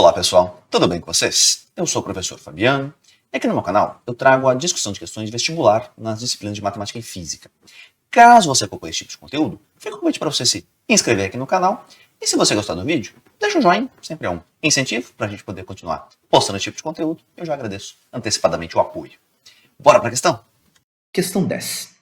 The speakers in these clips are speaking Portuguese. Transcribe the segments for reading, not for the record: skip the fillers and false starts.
Olá pessoal, tudo bem com vocês? Eu sou o professor Fabiano e aqui no meu canal eu trago a discussão de questões de vestibular nas disciplinas de matemática e física. Caso você acompanhe esse tipo de conteúdo, fica o convite para você se inscrever aqui no canal e se você gostar do vídeo, deixa um joinha, sempre é um incentivo para a gente poder continuar postando esse tipo de conteúdo. Eu já agradeço antecipadamente o apoio. Bora para a questão? Questão 10.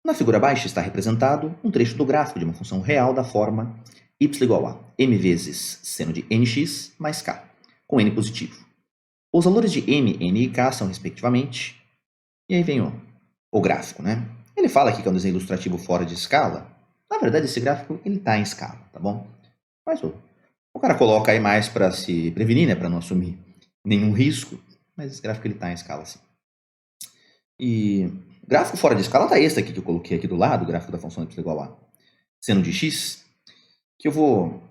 Na figura abaixo está representado um trecho do gráfico de uma função real da forma y igual a m vezes seno de nx mais k, com n positivo. Os valores de m, n e k são respectivamente, e aí vem o gráfico, né? Ele fala aqui que é um desenho ilustrativo fora de escala. Na verdade, esse gráfico ele está em escala, tá bom? Mas o cara coloca aí mais para se prevenir, né? Para não assumir nenhum risco, mas esse gráfico ele está em escala sim. E gráfico fora de escala está esse aqui que eu coloquei aqui do lado, o gráfico da função y igual a seno de x, que eu vou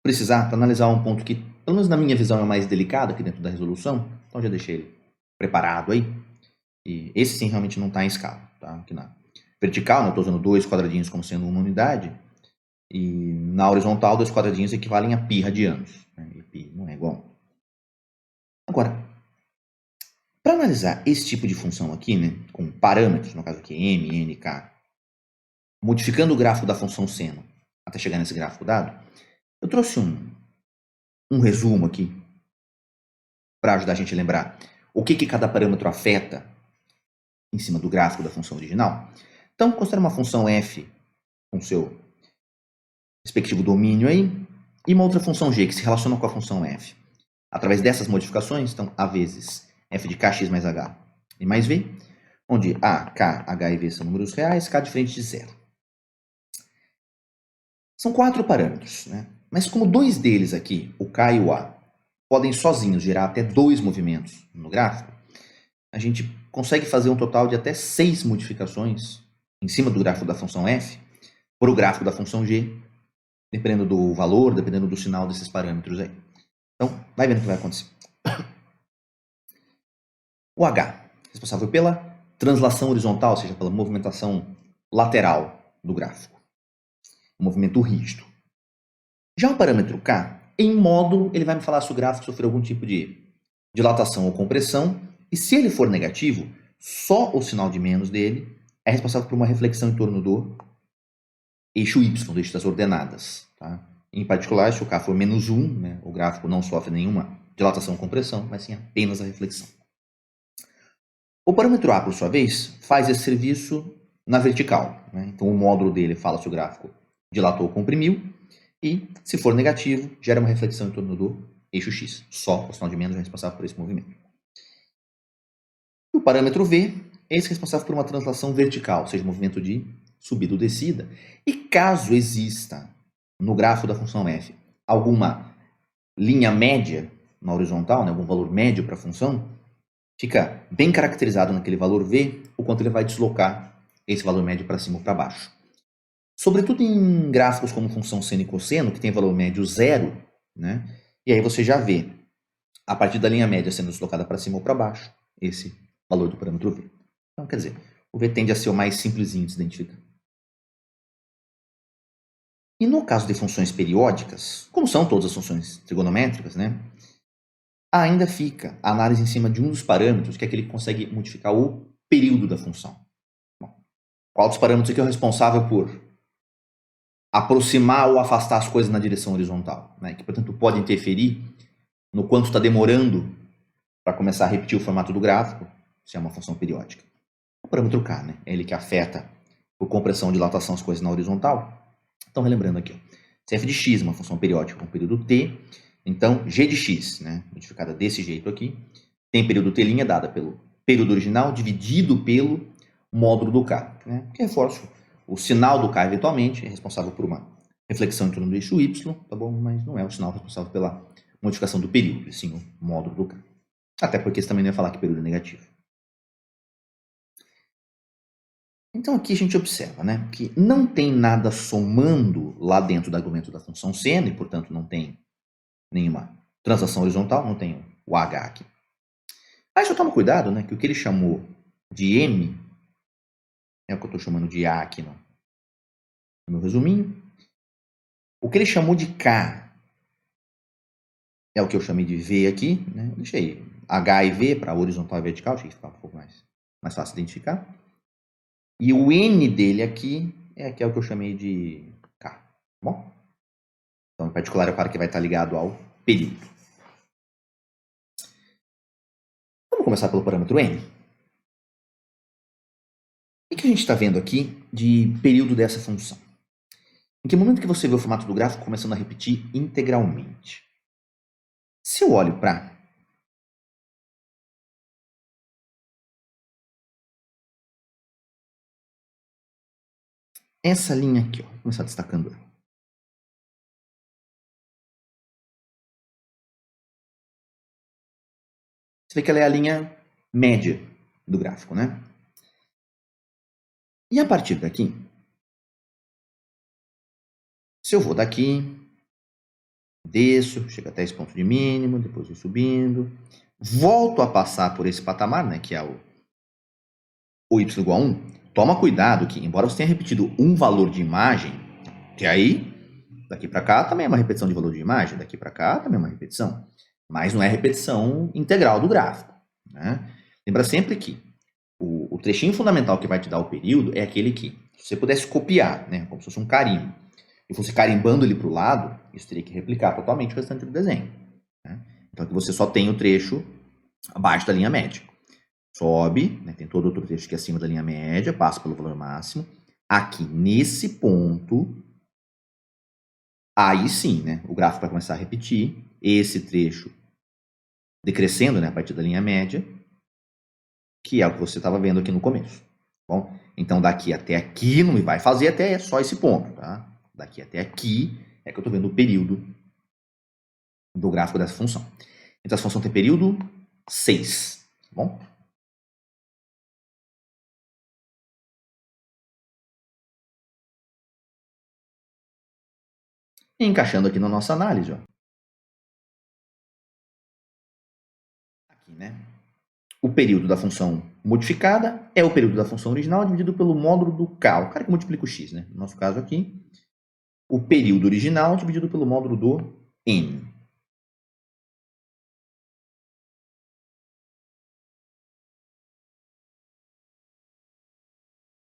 precisar para analisar um ponto que, pelo menos na minha visão, é mais delicado aqui dentro da resolução. Então já deixei ele preparado aí. E esse sim realmente não está em escala. Tá? Aqui na vertical, né, eu estou usando dois quadradinhos como sendo uma unidade. E na horizontal, dois quadradinhos equivalem a π radianos. Né? E π não é igual. Agora, para analisar esse tipo de função aqui, né, com parâmetros, no caso aqui m, n, k, modificando o gráfico da função seno até chegar nesse gráfico dado, eu trouxe um resumo aqui para ajudar a gente a lembrar o que cada parâmetro afeta em cima do gráfico da função original. Então, considera uma função f com seu respectivo domínio aí, e uma outra função g que se relaciona com a função f. Através dessas modificações, então, a vezes f de kx mais h e mais v, onde a, k, h e v são números reais, k diferente de zero. São 4 parâmetros, né? Mas como dois deles aqui, o k e o a, podem sozinhos gerar até 2 movimentos no gráfico, a gente consegue fazer um total de até 6 modificações em cima do gráfico da função f para o gráfico da função g, dependendo do valor, dependendo do sinal desses parâmetros aí. Então, vai vendo o que vai acontecer. O h, responsável pela translação horizontal, ou seja, pela movimentação lateral do gráfico. Um movimento rígido. Já o parâmetro k, em módulo, ele vai me falar se o gráfico sofreu algum tipo de dilatação ou compressão, e se ele for negativo, só o sinal de menos dele é responsável por uma reflexão em torno do eixo y, do eixo das ordenadas. Tá? Em particular, se o k for menos 1, né, o gráfico não sofre nenhuma dilatação ou compressão, mas sim apenas a reflexão. O parâmetro a, por sua vez, faz esse serviço na vertical. Né? Então, o módulo dele fala se o gráfico dilatou ou comprimiu, e, se for negativo, gera uma reflexão em torno do eixo x. Só o sinal de menos é responsável por esse movimento. O parâmetro v é esse responsável por uma translação vertical, ou seja, movimento de subida ou descida. E caso exista, no gráfico da função f, alguma linha média na horizontal, né, algum valor médio para a função, fica bem caracterizado naquele valor v o quanto ele vai deslocar esse valor médio para cima ou para baixo. Sobretudo em gráficos como função seno e cosseno, que tem valor médio zero, né? E aí você já vê, a partir da linha média sendo deslocada para cima ou para baixo, esse valor do parâmetro v. Então, quer dizer, o v tende a ser o mais simplesinho de se identificar. E no caso de funções periódicas, como são todas as funções trigonométricas, né? Ainda fica a análise em cima de um dos parâmetros, que é aquele que consegue modificar o período da função. Bom, qual dos parâmetros aqui é o responsável por aproximar ou afastar as coisas na direção horizontal, né? Que, portanto, pode interferir no quanto está demorando para começar a repetir o formato do gráfico, se é uma função periódica. O parâmetro k, né? É ele que afeta por compressão ou dilatação as coisas na horizontal. Então, relembrando aqui, ó, se f de x é uma função periódica com período t, então g de x, né, modificada desse jeito aqui, tem período t' dada pelo período original dividido pelo módulo do k, né, que reforço o sinal do k eventualmente é responsável por uma reflexão em torno do eixo y, tá bom? Mas não é o sinal responsável pela modificação do período, e sim o módulo do k. Até porque você também não ia falar que período é negativo. Então aqui a gente observa, né, que não tem nada somando lá dentro do argumento da função seno, e portanto não tem nenhuma translação horizontal, não tem o h aqui. Aí só toma cuidado, né, que o que ele chamou de m é o que eu estou chamando de a aqui no meu resuminho. O que ele chamou de k é o que eu chamei de V aqui, né? Deixei H e V para horizontal e vertical, achei que ficava um pouco mais fácil de identificar. E o N dele aqui é o que eu chamei de K, tá bom? Então, em particular, é o cara que vai estar ligado ao período. Vamos começar pelo parâmetro N. O que a gente está vendo aqui de período dessa função? Em que momento que você vê o formato do gráfico começando a repetir integralmente? Se eu olho para essa linha aqui, ó, vou começar destacando ela. Você vê que ela é a linha média do gráfico, né? E a partir daqui, se eu vou daqui, desço, chego até esse ponto de mínimo, depois vou subindo, volto a passar por esse patamar, né, que é o y igual a 1, toma cuidado que, embora você tenha repetido um valor de imagem, que aí, daqui para cá também é uma repetição de valor de imagem, daqui para cá também é uma repetição, mas não é repetição integral do gráfico, né? Lembra sempre que o trechinho fundamental que vai te dar o período é aquele que, se você pudesse copiar, né, como se fosse um carimbo, e fosse carimbando ele para o lado, isso teria que replicar totalmente o restante do desenho, né? Então aqui você só tem o trecho abaixo da linha média. Sobe, né, tem todo outro trecho que é acima da linha média, passa pelo valor máximo. Aqui, nesse ponto, aí sim, né, o gráfico vai começar a repetir esse trecho decrescendo, né, a partir da linha média, que é o que você estava vendo aqui no começo. Bom, então daqui até aqui não vai fazer até só esse ponto, tá? Daqui até aqui é que eu estou vendo o período do gráfico dessa função. Então essa função tem período 6, tá bom? E encaixando aqui na nossa análise, ó. Aqui, né? O período da função modificada é o período da função original dividido pelo módulo do K, o cara que multiplica o x, né? No nosso caso aqui, o período original dividido pelo módulo do n.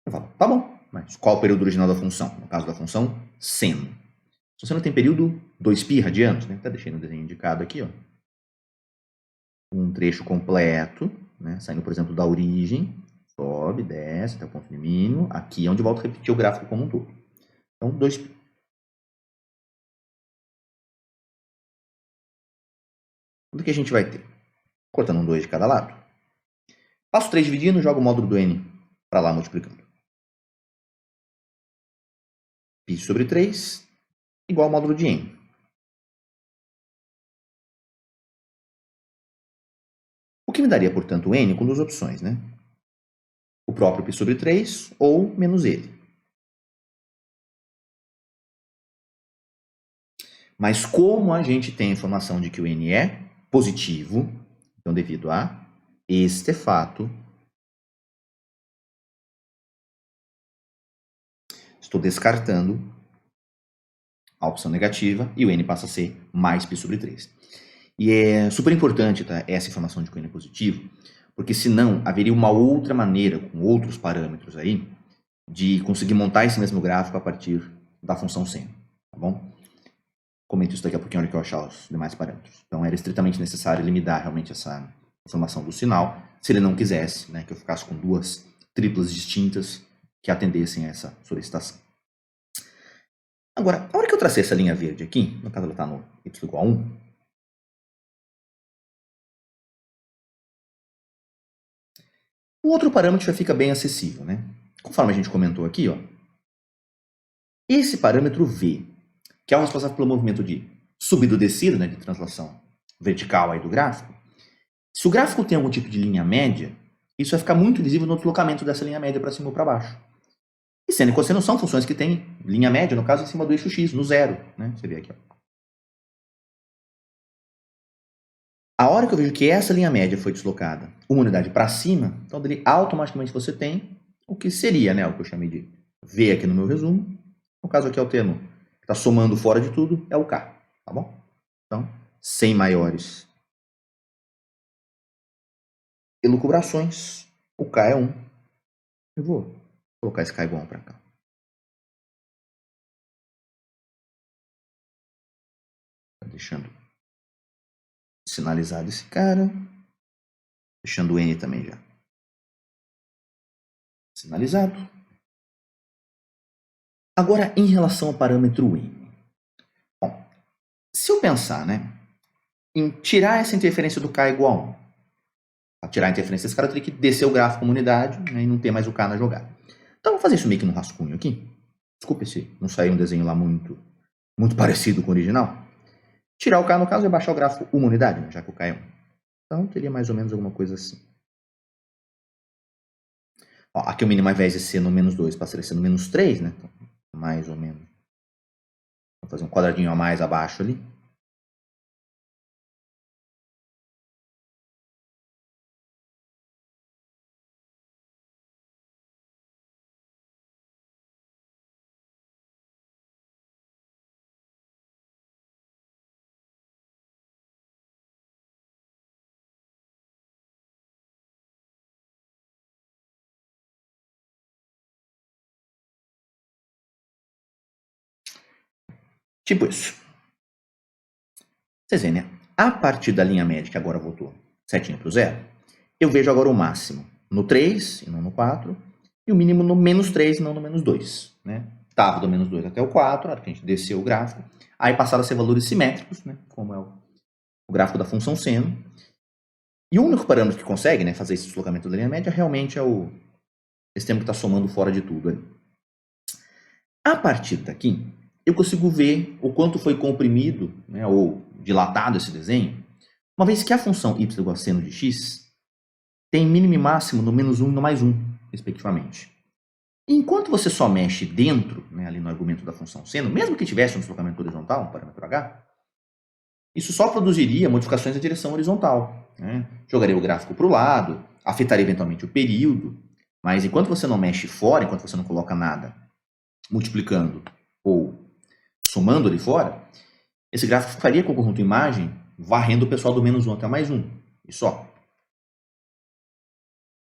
Eu falo, tá bom, mas qual o período original da função? No caso da função seno. Se você não tem período 2π radianos, né? Tá deixando o desenho indicado aqui, ó. Um trecho completo, né? Saindo, por exemplo, da origem, sobe, desce até o ponto de mínimo. Aqui é onde volta a repetir o gráfico como um todo. Então, 2π. O que a gente vai ter? Cortando um 2 de cada lado. Passo 3 dividindo, jogo o módulo do n para lá multiplicando. π sobre 3 igual ao módulo de n. O que me daria, portanto, n com duas opções, né? O próprio π sobre 3 ou menos ele. Mas como a gente tem a informação de que o n é positivo, então devido a este fato, estou descartando a opção negativa e o n passa a ser mais π sobre 3. E é super importante, tá, essa informação de que o n é positivo, porque senão haveria uma outra maneira, com outros parâmetros aí, de conseguir montar esse mesmo gráfico a partir da função seno, tá bom? Comento isso daqui a pouquinho na hora que eu achar os demais parâmetros. Então era estritamente necessário ele me dar realmente essa informação do sinal, se ele não quisesse, né, que eu ficasse com duas triplas distintas que atendessem a essa solicitação. Agora, a hora que eu tracei essa linha verde aqui, no caso ela está no y igual a 1, o outro parâmetro já fica bem acessível, né? Conforme a gente comentou aqui, ó, esse parâmetro V, que é o responsável pelo movimento de subida ou descida, né, de translação vertical aí do gráfico, se o gráfico tem algum tipo de linha média, isso vai ficar muito visível no deslocamento dessa linha média para cima ou para baixo. E seno e cosseno são funções que têm linha média, no caso, em cima do eixo x, no zero, né? Você vê aqui, ó. A hora que eu vejo que essa linha média foi deslocada uma unidade para cima, então dele automaticamente você tem o que seria, né, o que eu chamei de V aqui no meu resumo. No caso aqui é o termo que está somando fora de tudo, é o K, tá bom? Então, sem maiores elucubrações. O K é 1. Eu vou colocar esse K igual a 1 para cá. Deixando sinalizado esse cara. Deixando o N também já sinalizado. Agora, em relação ao parâmetro N. Bom, se eu pensar, né, em tirar essa interferência do K igual a 1. Para tirar a interferência desse cara, eu teria que descer o gráfico como unidade, né, e não ter mais o K na jogada. Então, vou fazer isso meio que no rascunho aqui. Desculpa se não saiu um desenho lá muito parecido com o original. Tirar o K, no caso, é baixar o gráfico uma unidade, né, já que o K é 1. Então, teria mais ou menos alguma coisa assim. Ó, aqui o mínimo, ao invés de ser no menos 2, passaria a ser no menos 3, né? Então, mais ou menos. Vou fazer um quadradinho a mais abaixo ali. Tipo isso. Vocês veem, né? A partir da linha média, que agora voltou certinho para o zero, eu vejo agora o máximo no 3 e não no 4, e o mínimo no menos 3 e não no menos 2. Né? Estava do menos 2 até o 4, a hora que a gente desceu o gráfico, aí passaram a ser valores simétricos, né? Como é o gráfico da função seno. E o único parâmetro que consegue, né, fazer esse deslocamento da linha média realmente é esse termo que está somando fora de tudo ali. A partir daqui, eu consigo ver o quanto foi comprimido, né, ou dilatado esse desenho, uma vez que a função y igual a seno de x tem mínimo e máximo no menos 1 e no mais 1, respectivamente. Enquanto você só mexe dentro, né, ali no argumento da função seno, mesmo que tivesse um deslocamento horizontal, um parâmetro h, isso só produziria modificações na direção horizontal. Né? Jogaria o gráfico para o lado, afetaria eventualmente o período, mas enquanto você não mexe fora, enquanto você não coloca nada multiplicando ou somando ali fora, esse gráfico ficaria com o conjunto imagem varrendo o pessoal do menos 1 até o mais 1. E só.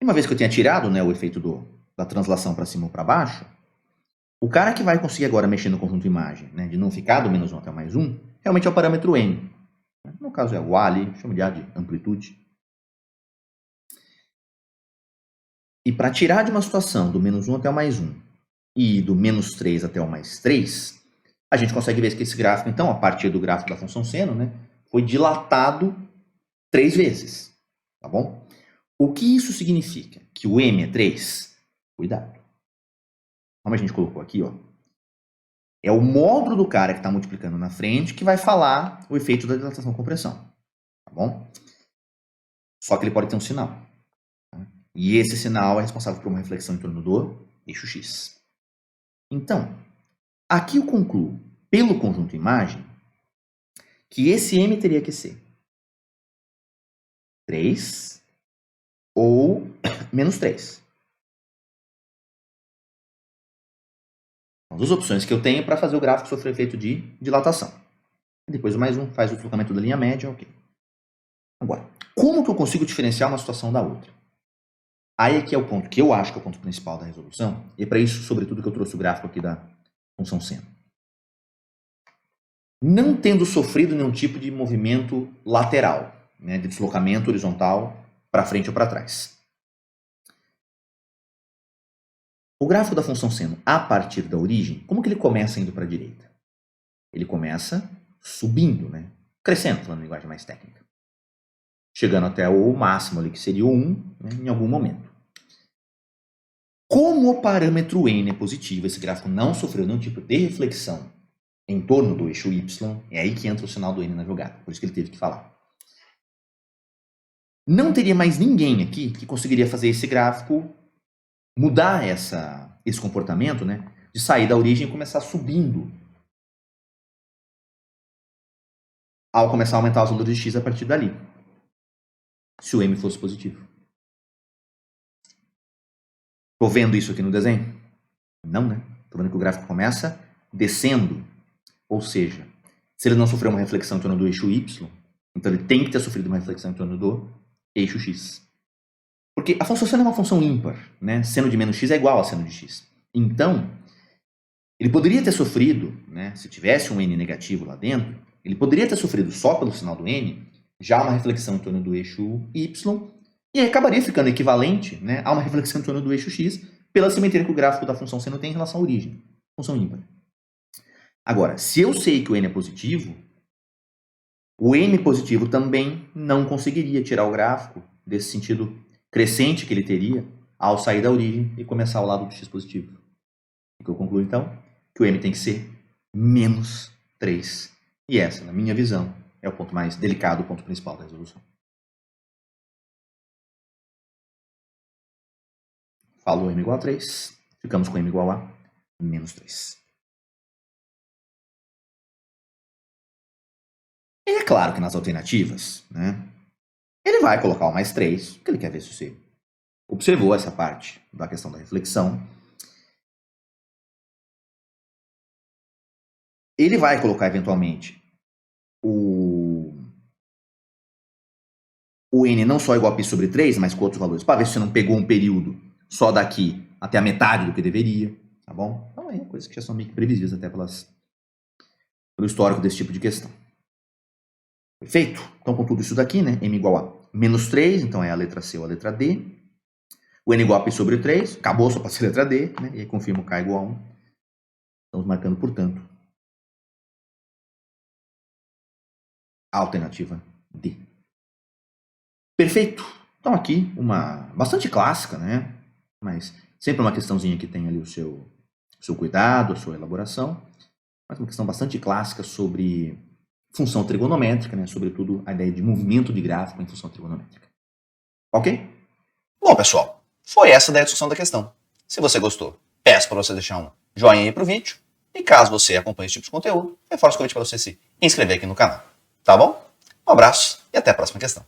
E uma vez que eu tenha tirado, né, o efeito da translação para cima ou para baixo, o cara que vai conseguir agora mexer no conjunto imagem, né, de não ficar do menos 1 até o mais 1, realmente é o parâmetro n. No caso é o A ali, chama de A de amplitude. E para tirar de uma situação do menos 1 até o mais 1 e do menos 3 até o mais 3, a gente consegue ver que esse gráfico, então, a partir do gráfico da função seno, né, foi dilatado 3 vezes. Tá bom? O que isso significa? Que o m é 3? Cuidado. Como a gente colocou aqui, ó, é o módulo do cara que está multiplicando na frente que vai falar o efeito da dilatação-compressão. Tá bom? Só que ele pode ter um sinal. Tá? E esse sinal é responsável por uma reflexão em torno do eixo x. Então, aqui eu concluo, pelo conjunto imagem, que esse m teria que ser 3 ou menos 3. São duas opções que eu tenho para fazer o gráfico sofrer efeito de dilatação. E depois o mais um faz o deslocamento da linha média, ok. Agora, como que eu consigo diferenciar uma situação da outra? Aí é que é o ponto que eu acho que é o ponto principal da resolução, e é para isso, sobretudo, que eu trouxe o gráfico aqui da função seno. Não tendo sofrido nenhum tipo de movimento lateral, né, de deslocamento horizontal para frente ou para trás. O gráfico da função seno, a partir da origem, como que ele começa indo para a direita? Ele começa subindo, né? Crescendo, falando em linguagem mais técnica. Chegando até o máximo ali, que seria o 1, né, em algum momento. Como o parâmetro n é positivo, esse gráfico não sofreu nenhum tipo de reflexão em torno do eixo y, é aí que entra o sinal do n na jogada, por isso que ele teve que falar. Não teria mais ninguém aqui que conseguiria fazer esse gráfico mudar esse comportamento, né, de sair da origem e começar subindo ao começar a aumentar os valores de x a partir dali, se o m fosse positivo. Estou vendo isso aqui no desenho? Não, né? Estou vendo que o gráfico começa descendo, ou seja, se ele não sofrer uma reflexão em torno do eixo y, Então ele tem que ter sofrido uma reflexão em torno do eixo x. Porque a função seno é uma função ímpar, né? Seno de menos x é igual a seno de x. Então, ele poderia ter sofrido, né, se tivesse um n negativo lá dentro, ele poderia ter sofrido só pelo sinal do n, já uma reflexão em torno do eixo y, e aí acabaria ficando equivalente, né, a uma reflexão em torno do eixo x, pela simetria que o gráfico da função seno tem em relação à origem, função ímpar. Agora, se eu sei que o n é positivo, o n positivo também não conseguiria tirar o gráfico desse sentido crescente que ele teria ao sair da origem e começar ao lado do x positivo. O que eu concluo, então, que o m tem que ser menos 3. E essa, na minha visão, é o ponto mais delicado, o ponto principal da resolução. Falou m igual a 3, ficamos com m igual a menos 3. E é claro que nas alternativas, né, ele vai colocar o mais 3, porque ele quer ver se você observou essa parte da questão da reflexão. Ele vai colocar, eventualmente, o n não só igual a π sobre 3, mas com outros valores, para ver se você não pegou um período só daqui até a metade do que deveria, tá bom? Então, é coisas que já são meio que previsíveis até pelo histórico desse tipo de questão. Perfeito? Então, com tudo isso daqui, né, m igual a menos 3, então é a letra C ou a letra D. O n igual a π sobre 3, acabou, só pode ser a letra D, né, e aí confirma o k igual a 1. Estamos marcando, portanto, a alternativa D. Perfeito. Então aqui, uma bastante clássica, né? Mas sempre uma questãozinha que tem ali o seu cuidado, a sua elaboração. Mas uma questão bastante clássica sobre função trigonométrica, né? Sobretudo a ideia de movimento de gráfico em função trigonométrica. Ok? Bom, pessoal, foi essa daí a discussão da questão. Se você gostou, peço para você deixar um joinha aí pro vídeo. E caso você acompanhe esse tipo de conteúdo, reforço o convite para você se inscrever aqui no canal. Tá bom? Um abraço e até a próxima questão.